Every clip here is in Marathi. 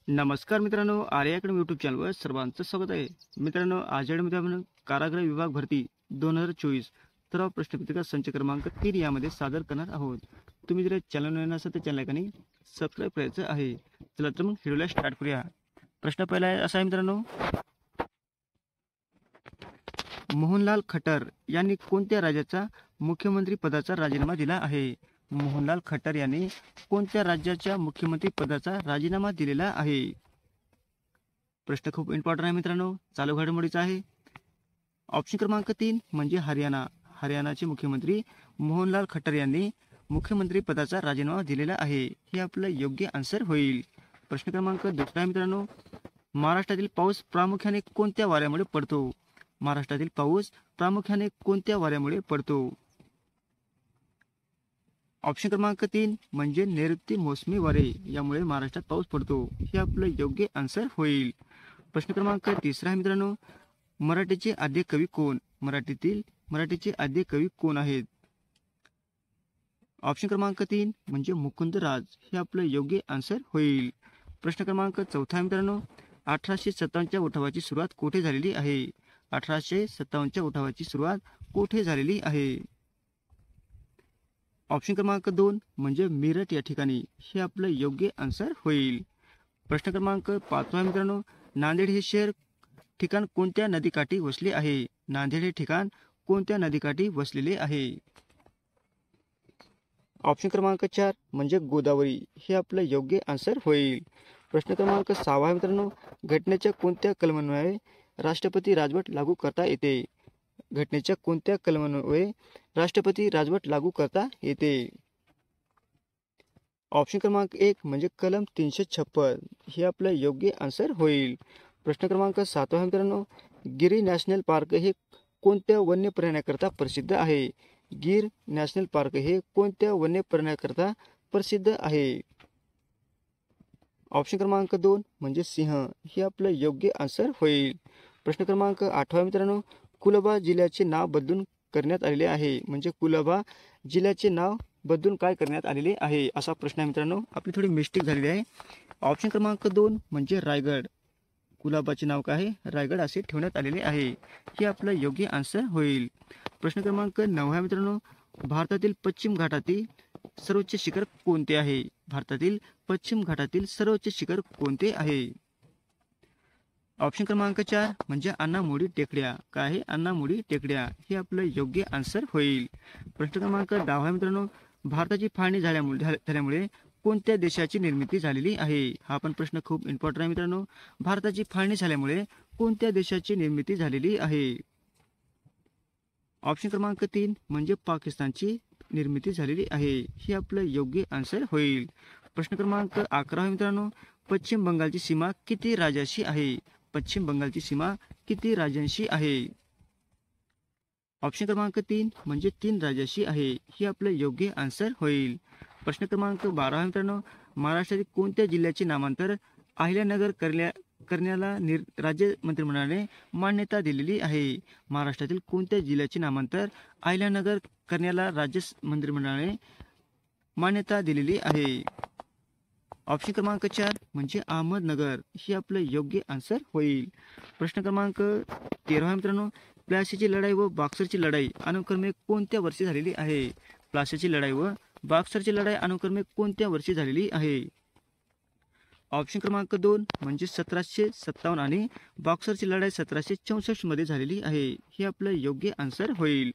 नमस्कार मित्रांनो, आर्या अकॅडमी यूट्यूब चॅनलवर सर्वांचं स्वागत आहे. मित्रांनो, आजच्या व्हिडिओमध्ये आपण कारागृह विभाग भरती 2024 सराव प्रश्नपत्रिका संच क्रमांक 3 यामध्ये सादर करणार आहोत. तुम्ही जर चॅनल नवीन असाल तर चॅनल सबस्क्राईब करायचं आहे. चला तर मग व्हिडिओला स्टार्ट करूया. प्रश्न पहिला असा आहे मित्रांनो, मोहनलाल खट्टर यांनी कोणत्या राज्याचा मुख्यमंत्री पदाचा राजीनामा दिला आहे? मोहनलाल खट्टर यांनी कोणत्या राज्याच्या मुख्यमंत्री पदाचा राजीनामा दिलेला आहे? प्रश्न खूप इम्पॉर्टंट आहे मित्रांनो, चालू घडामोडीचा आहे. ऑप्शन क्रमांक 3 म्हणजे हरियाणा. हरियाणाचे मुख्यमंत्री मोहनलाल खट्टर यांनी मुख्यमंत्री पदाचा राजीनामा दिलेला आहे. हे आपलं योग्य आन्सर होईल. प्रश्न क्रमांक 2 आहे मित्रांनो, महाराष्ट्रातील पाऊस प्रामुख्याने कोणत्या वाऱ्यामुळे पडतो? महाराष्ट्रातील पाऊस प्रामुख्याने कोणत्या वाऱ्यामुळे पडतो? ऑप्शन क्रमांक 3 म्हणजे नैऋत्य मोसमी वारे यामुळे महाराष्ट्रात पाऊस पडतो. हे आपलं योग्य आन्सर होईल. प्रश्न क्रमांक 3 आहे मित्रांनो, मराठीचे आद्य कवी कोण? मराठीचे आद्य कवी कोण आहेत? ऑप्शन क्रमांक 3 म्हणजे मुकुंदराज. हे आपलं योग्य आन्सर होईल. प्रश्न क्रमांक 4 आहे मित्रांनो, 1857च्या उठावाची सुरुवात कोठे झालेली आहे? 1857च्या उठावाची सुरुवात कोठे झालेली आहे? ऑप्शन क्रमांक 2 म्हणजे मीरठ या ठिकाणी. हे आपलं योग्य आन्सर होईल. प्रश्न क्रमांक 5 आहे मित्रांनो, नांदेड हे शहर ठिकाण कोणत्या नदीकाठी वसले आहे? नांदेड हे ठिकाण कोणत्या नदीकाठी वसलेले आहे? ऑप्शन क्रमांक 4 म्हणजे गोदावरी. हे आपलं योग्य आन्सर होईल. प्रश्न क्रमांक 6 आहे मित्रांनो, घटनेच्या कोणत्या कलमान्वये राष्ट्रपती राजवट लागू करता येते? घटनेच्या कोणत्या कलमान्वये राष्ट्रपती राजवट लागू करता येते? ऑप्शन क्रमांक 1 म्हणजे कलम 356. हे आपलं योग्य आन्सर होईल. प्रश्न क्रमांक 7 आहे मित्रांनो, गिर नॅशनल पार्क हे कोणत्या वन्य प्राण्याकरता प्रसिद्ध आहे? गिर नॅशनल पार्क हे कोणत्या वन्य प्राण्याकरता प्रसिद्ध आहे? ऑप्शन क्रमांक 2 म्हणजे सिंह. हे आपलं योग्य आन्सर होईल. प्रश्न क्रमांक 8 आहे मित्रांनो, कुलाबा जिल्ह्याचे नाव बदलून करण्यात आलेले आहे. म्हणजे कुलाबा जिल्ह्याचे नाव बदलून काय करण्यात आलेले आहे, असा प्रश्न आहे मित्रांनो. आपली थोडी मिस्टेक झालेली आहे. ऑप्शन क्रमांक 2 म्हणजे रायगड. कुलाबाचे नाव काय आहे? रायगड असे ठेवण्यात आलेले आहे. हे आपलं योग्य आन्सर होईल. प्रश्न क्रमांक 9 आहे मित्रांनो, भारतातील पश्चिम घाटातील सर्वोच्च शिखर कोणते आहे? भारतातील पश्चिम घाटातील सर्वोच्च शिखर कोणते आहे? ऑप्शन क्रमांक 4 म्हणजे अण्णामुडी टेकड्या. काय आहे? अण्णामुडी टेकड्या. हे आपलं योग्य आन्सर होईल. प्रश्न क्रमांक 10 आहे मित्रांनो, भारताची फाळणी झाल्यामुळे कोणत्या देशाची निर्मिती झालेली आहे? हा पण प्रश्न खूप इम्पॉर्टंट आहे मित्रांनो. भारताची फाळणी झाल्यामुळे कोणत्या देशाची निर्मिती झालेली आहे? ऑप्शन क्रमांक 3 म्हणजे पाकिस्तानची निर्मिती झालेली आहे. हे आपलं योग्य आन्सर होईल. प्रश्न क्रमांक 11 आहे मित्रांनो, पश्चिम बंगालची सीमा किती राज्यांशी आहे? पश्चिम बंगालची सीमा किती राज्यांशी आहे? ऑप्शन क्रमांक 3 म्हणजे 3 राज्यांशी आहे. हे आपलं योग्य आन्सर होईल. प्रश्न क्रमांक 12 आहे मित्रांनो, महाराष्ट्रातील कोणत्या जिल्ह्याचे नामांतर अहिल्यानगर करण्याला राज्य मंत्रिमंडळाने मान्यता दिलेली आहे? महाराष्ट्रातील कोणत्या जिल्ह्याचे नामांतर अहिल्यानगर करण्याला राज्य मंत्रिमंडळाने मान्यता दिलेली आहे? ऑप्शन क्रमांक 4 म्हणजे अहमदनगर. हे आपलं योग्य आन्सर होईल. प्रश्न क्रमांक 13 आहे मित्रांनो, प्लासीची लढाई व बॉक्सरची लढाई अनुक्रमे कोणत्या वर्षी झालेली आहे? प्लासीची लढाई व बॉक्सरची लढाई अनुक्रमे कोणत्या वर्षी झालेली आहे? ऑप्शन क्रमांक 2 म्हणजे 1757 आणि बॉक्सरची लढाई 1764 मध्ये झालेली आहे. हे आपलं योग्य आन्सर होईल.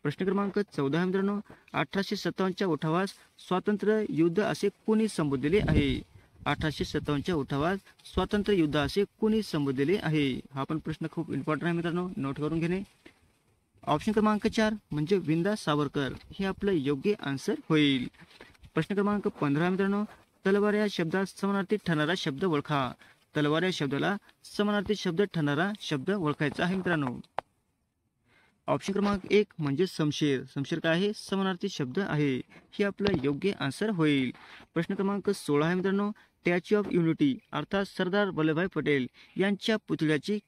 प्रश्न क्रमांक 14 आहे मित्रांनो, 1857च्या उठावास स्वातंत्र्य युद्ध असे कोणी संबोधलेले आहे? 1857च्या उठावास स्वातंत्र्य युद्ध असे कोणी संबोधलेले आहे? हा पण प्रश्न खूप इम्पॉर्टंट आहे मित्रांनो, नोट करून घेणे. ऑप्शन क्रमांक 4 म्हणजे विंदा सावरकर. हे आपलं योग्य आन्सर होईल. प्रश्न क्रमांक 15 मित्रांनो, तलवार या शब्दात समानार्थी ठरणारा शब्द ओळखा. तलवार या शब्दाला समानार्थी शब्द ठरणारा शब्द ओळखायचा आहे मित्रांनो. ऑप्शन क्रमांक 1 म्हणजे शमशेर. शमशेर काय आहे? समानार्थी शब्द आहे. हे आपलं योग्य आन्सर होईल. प्रश्न क्रमांक 16 आहे मित्रांनो, स्टॅच्यू ऑफ युनिटी अर्थात सरदार वल्लभभाई पटेल यांच्या पुतळ्याची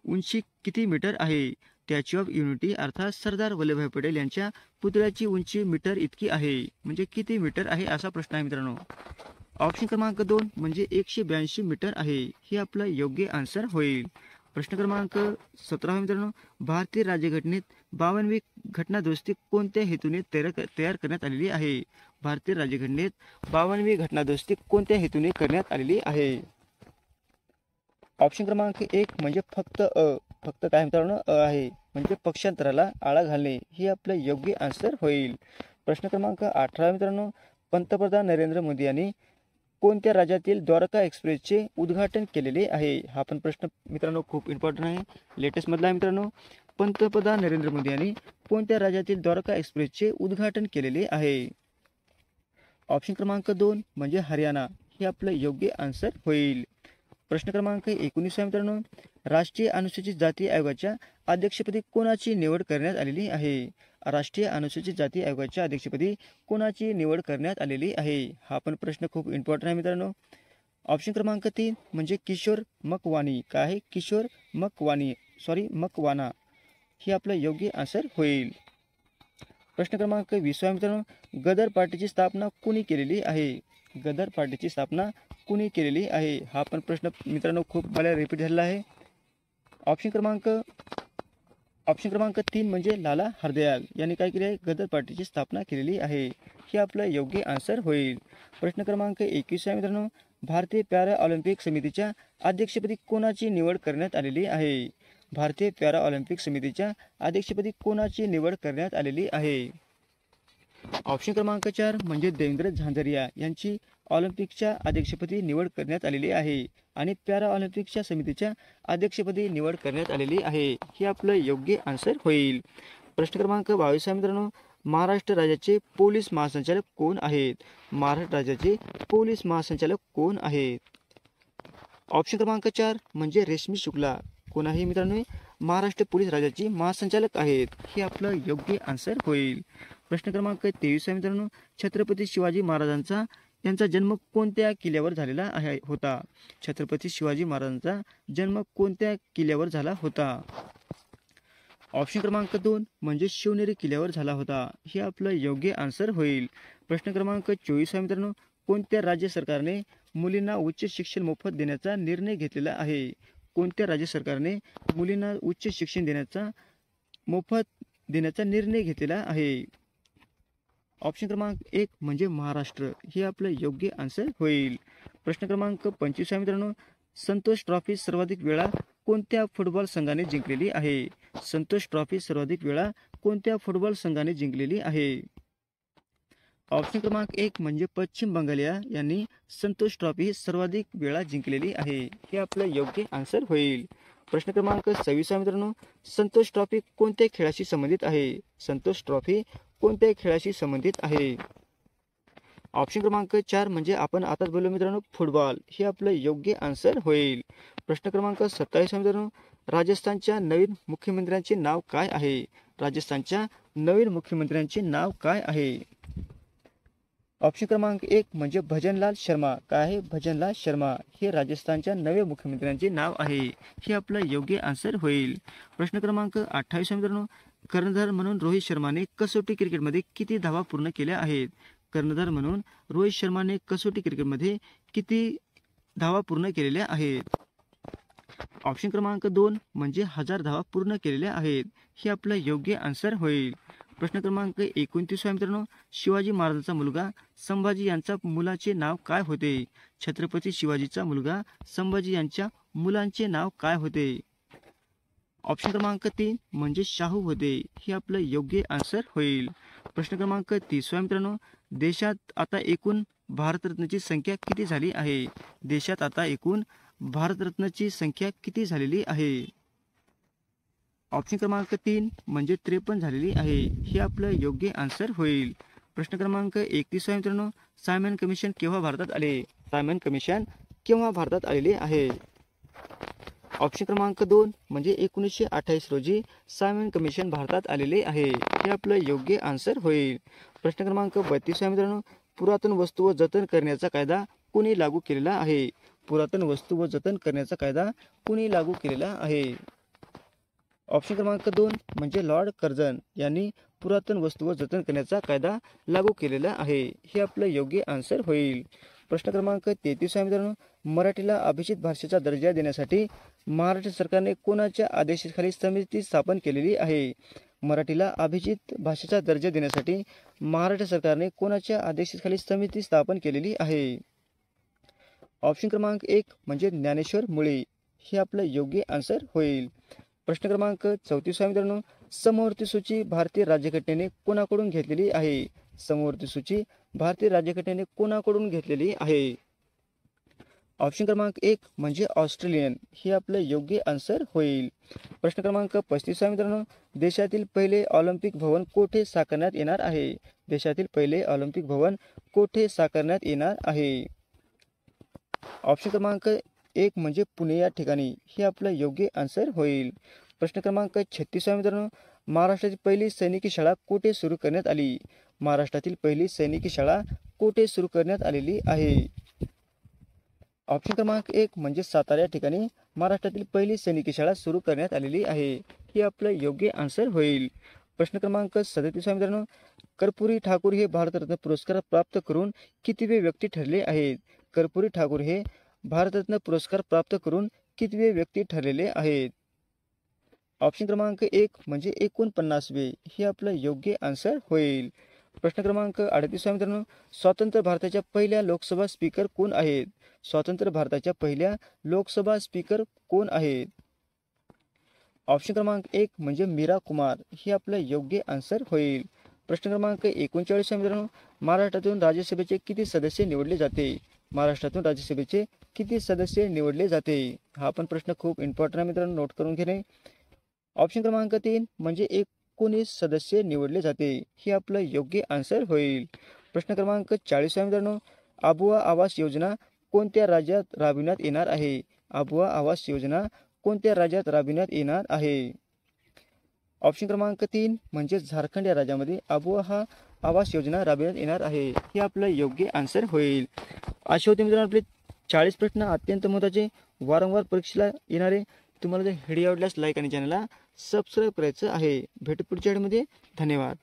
उंची किती मीटर आहे? स्टॅच्यू ऑफ युनिटी अर्थात सरदार वल्लभभाई पटेल यांच्या पुतळ्याची उंची मीटर इतकी आहे. म्हणजे किती मीटर आहे असा प्रश्न आहे मित्रांनो. ऑप्शन क्रमांक 2 म्हणजे 182 मीटर आहे. हे आपलं योग्य आन्सर होईल. प्रश्न क्रमांक 17 मित्रांनो, भारतीय राज्यघटनेत 52वी घटनादुरुस्ती कोणत्या हेतूने तयार करण्यात आलेली आहे? भारतीय राज्यघटनेत 52वी घटनादुरुस्ती कोणत्या हेतूने करण्यात आलेली आहे? ऑप्शन क्रमांक 1 म्हणजे फक्त काय मित्रांनो आहे, म्हणजे पक्षांतराला आळा घालणे. हे आपलं योग्य आन्सर होईल. प्रश्न क्रमांक 18 मित्रांनो, पंतप्रधान नरेंद्र मोदी यांनी कोणत्या राज्यातील द्वारका एक्सप्रेसचे उद्घाटन केलेले आहे? हा पण प्रश्न मित्रांनो खूप इम्पॉर्टंट आहे, लेटेस्ट मधला आहे मित्रांनो. पंतप्रधान नरेंद्र मोदी यांनी कोणत्या राज्यातील द्वारका एक्सप्रेसचे उद्घाटन केलेले आहे? ऑप्शन क्रमांक 2 म्हणजे हरियाणा. हे आपलं योग्य आन्सर होईल. प्रश्न क्रमांक 19 मित्रांनो, राष्ट्रीय अनुसूचित जाती आयोगाच्या अध्यक्षपदी कोणाची निवड करण्यात आलेली आहे? राष्ट्रीय अनुसूचित जाती आयोगाच्या अध्यक्षपदी कोणाची निवड करण्यात आलेली आहे? हा पण प्रश्न खूप इम्पॉर्टंट आहे मित्रांनो. ऑप्शन क्रमांक 3 म्हणजे किशोर मकवानी. काय आहे? किशोर मकवाना. हे आपलं योग्य आन्सर होईल. प्रश्न क्रमांक 20 मित्रांनो, गदर पार्टीची स्थापना कुणी केलेली आहे? गदर पार्टीची स्थापना कुणी केलेली आहे? हा पण प्रश्न मित्रांनो खूप मला रिपीट झालेला आहे. ऑप्शन क्रमांक 3 म्हणजे लाला हरदयाल यांनी काय केले आहे? गदर पार्टीची स्थापना केलेली आहे. हे आपलं योग्य आन्सर होईल. प्रश्न क्रमांक 21 मित्रांनो, भारतीय पॅरा ऑलिम्पिक समितीच्या अध्यक्षपदी कोणाची निवड करण्यात आलेली आहे? भारतीय पॅरा ऑलिम्पिक समितीच्या अध्यक्षपदी कोणाची निवड करण्यात आलेली आहे? ऑप्शन क्रमांक 4 म्हणजे देवेंद्र झांझरिया यांची ऑलिम्पिकच्या अध्यक्षपदी निवड करण्यात आलेली आहे आणि पॅरा ऑलिम्पिकच्या समितीच्या अध्यक्षपदी निवड करण्यात आलेली आहे. हे आपलं योग्य आन्सर होईल. प्रश्न क्रमांक 22 मित्रांनो, महाराष्ट्र राज्याचे पोलीस महासंचालक कोण आहेत? महाराष्ट्र राज्याचे पोलीस महासंचालक कोण आहेत? ऑप्शन क्रमांक 4 म्हणजे रेशमी शुक्ला. कोण आहे मित्रांनो? महाराष्ट्र पोलीस राज्याची महासंचालक आहेत. हे आपलं योग्य आन्सर होईल. प्रश्न क्रमांक 23 मित्रांनो, छत्रपती शिवाजी महाराजांचा यांचा जन्म कोणत्या किल्ल्यावर झालेला होता? छत्रपती शिवाजी महाराजांचा जन्म कोणत्या किल्ल्यावर झाला होता? ऑप्शन क्रमांक 2 म्हणजे शिवनेरी किल्ल्यावर झाला होता. हे आपलं योग्य आन्सर होईल. प्रश्न क्रमांक 24 मित्रांनो, कोणत्या राज्य सरकारने मुलींना उच्च शिक्षण मोफत देण्याचा निर्णय घेतलेला आहे? कोणत्या राज्य सरकारने मुलींना उच्च शिक्षण मोफत देण्याचा निर्णय घेतलेला आहे? ऑप्शन क्रमांक 1 म्हणजे महाराष्ट्र. हे आपलं योग्य आन्सर होईल. प्रश्न क्रमांक 25 मित्रांनो, संतोष ट्रॉफी सर्वाधिक वेळा कोणत्या फुटबॉल संघाने जिंकलेली आहे? संतोष ट्रॉफी सर्वाधिक वेळा कोणत्या फुटबॉल संघाने जिंकलेली आहे? ऑप्शन क्रमांक 1 म्हणजे पश्चिम बंगाल यांनी संतोष ट्रॉफी सर्वाधिक वेळा जिंकलेली आहे. हे आपलं योग्य आन्सर होईल. प्रश्न क्रमांक 26 मित्रांनो, संतोष ट्रॉफी कोणत्या खेळाशी संबंधित आहे? संतोष ट्रॉफी कोणत्या खेळाशी संबंधित आहे? ऑप्शन क्रमांक 4 म्हणजे आपण आताच बोललो मित्रांनो, फुटबॉल. हे आपलं योग्य आन्सर होईल. प्रश्न क्रमांक 27 मित्रांनो, राजस्थानच्या नवीन मुख्यमंत्र्यांचे नाव काय आहे? राजस्थानच्या नवीन मुख्यमंत्र्यांचे नाव काय आहे? ऑप्शन क्रमांक 1 म्हणजे भजनलाल शर्मा. काय आहे? भजनलाल शर्मा. हे राजस्थानच्या नवे मुख्यमंत्र्यांचे नाव आहे. हे आपलं योग्य आन्सर होईल. प्रश्न क्रमांक 28 मित्रांनो, कर्णधार म्हणून रोहित शर्माने कसोटी क्रिकेटमध्ये किती धावा पूर्ण केल्या आहेत? कर्णधार म्हणून रोहित शर्माने कसोटी क्रिकेटमध्ये किती धावा पूर्ण केलेल्या आहेत? ऑप्शन क्रमांक 2 म्हणजे 1000 धावा पूर्ण केलेल्या आहेत. हे आपलं योग्य आन्सर होईल. प्रश्न क्रमांक 29 मित्रांनो, शिवाजी महाराजांचा मुलगा संभाजी यांच्या मुलाचे नाव काय होते? छत्रपती शिवाजीचा मुलगा संभाजी यांच्या मुलांचे नाव काय होते? ऑप्शन क्रमांक 3 म्हणजे शाहू होते. हे आपलं योग्य आन्सर होईल. प्रश्न क्रमांक 30 मित्रांनो, देशात आता एकूण भारतरत्नाची संख्या किती झाली आहे? देशात आता एकूण भारतरत्नाची संख्या किती झालेली आहे? ऑप्शन क्रमांक 3 म्हणजे 53 झालेली आहे. हे आपलं योग्य आन्सर होईल. प्रश्न क्रमांक 31 मित्रांनो, सायमन कमिशन केव्हा भारतात आले? सायमन कमिशन केव्हा भारतात आलेले आहे? ऑप्शन क्रमांक 2 म्हणजे 1928 रोजी सायमन कमिशन भारतात आलेले आहे. हे आपलं योग्य आन्सर होईल. प्रश्न क्रमांक 32 मित्रांनो, पुरातन वस्तू व जतन करण्याचा कायदा कुणी लागू केलेला आहे? पुरातन वस्तू व जतन करण्याचा कायदा कुणी लागू केलेला आहे? ऑप्शन क्रमांक 2 म्हणजे लॉर्ड कर्झन यांनी पुरातन वस्तू व जतन करण्याचा कायदा लागू केलेला आहे. हे आपलं योग्य आन्सर होईल. प्रश्न क्रमांक 33 आहे मित्रांनो, मराठीला अभिजात भाषेचा दर्जा देण्यासाठी महाराष्ट्र सरकारने कोणाच्या आदेशाखाली समिती स्थापन केलेली आहे? मराठीला अभिजात भाषेचा दर्जा देण्यासाठी महाराष्ट्र सरकारने कोणाच्या आदेशाखाली समिती स्थापन केलेली आहे? ऑप्शन क्रमांक 1 म्हणजे ज्ञानेश्वर मुळे, हे आपलं योग्य आन्सर होईल. प्रश्न क्रमांक 34 आहे मित्रांनो, समवर्ती सूची भारतीय राज्यघटनेने कोणाकडून घेतलेली आहे? समवर्ती सूची भारतीय राज्यघटनेने कोणाकडून घेतलेली आहे? ऑप्शन क्रमांक 1 म्हणजे ऑस्ट्रेलियन, हे आपलं योग्य आन्सर होईल. प्रश्न क्रमांक 35 आहे मित्रांनो, देशातील पहिले ऑलिम्पिक भवन कोठे साकारण्यात येणार आहे? देशातील पहिले ऑलिम्पिक भवन कोठे साकारण्यात येणार आहे? ऑप्शन क्रमांक 1 म्हणजे पुणे या ठिकाणी, हे आपलं योग्य आन्सर होईल. प्रश्न क्रमांक 36 आहे मित्रांनो, महाराष्ट्रातील पहिली सैनिकी शाळा कोठे सुरू करण्यात आली? महाराष्ट्रातील पहिली सैनिकी शाळा कोठे सुरू करण्यात आलेली आहे? ऑप्शन क्रमांक 1 म्हणजे सातारा या ठिकाणी महाराष्ट्रातील पहिली सैनिकी शाळा सुरू करण्यात आलेली आहे, हे आपलं योग्य आन्सर होईल. प्रश्न क्रमांक 37 आहे मित्रांनो, कर्पूरी ठाकूर हे भारतरत्न पुरस्कार प्राप्त करून कितवे व्यक्ती ठरले आहेत? कर्पूरी ठाकूर हे भारतरत्न पुरस्कार प्राप्त करून कितवे व्यक्ती ठरलेले आहेत? ऑप्शन क्रमांक 1 म्हणजे 49वे, हे आपलं योग्य आन्सर होईल. प्रश्न क्रमांक 38 आहे मित्रांनो, स्वतंत्र भारताच्या पहिल्या लोकसभा स्पीकर कोण आहेत? स्वतंत्र भारताच्या पहिल्या लोकसभा स्पीकर कोण आहेत? ऑप्शन क्रमांक 1 म्हणजे मीरा कुमार, हे आपलं योग्य आन्सर होईल. प्रश्न क्रमांक 39 आहे मित्रांनो, महाराष्ट्रातून राज्यसभेचे किती सदस्य निवडले जाते? महाराष्ट्रातून राज्यसभेचे किती सदस्य निवडले जाते? हा पण प्रश्न खूप इम्पॉर्टंट आहे मित्रांनो, नोट करून घेणे. ऑप्शन क्रमांक 3 म्हणजे 19 सदस्य निवडले जाते, हे आपलं योग्य आन्सर होईल. प्रश्न क्रमांक 40 आहे मित्रांनो, आबुवा आवास योजना कोणत्या राज्यात राबविण्यात येणार आहे? आबुवा आवास योजना कोणत्या राज्यात राबविण्यात येणार आहे? ऑप्शन क्रमांक 3 म्हणजे झारखंड या राज्यामध्ये आबुवा हा आवास योजना राबविण्यात येणार आहे, हे आपलं योग्य आन्सर होईल. असे होते मित्रांनो आपले 40 प्रश्न, अत्यंत महत्त्वाचे, वारंवार परीक्षेला येणारे. तुम्हाला जर व्हिडिओ आवडल्यास लाईक आणि चॅनलला सबस्क्राईब करायचं आहे. भेटू पुढच्या व्हिडिओमध्ये. धन्यवाद.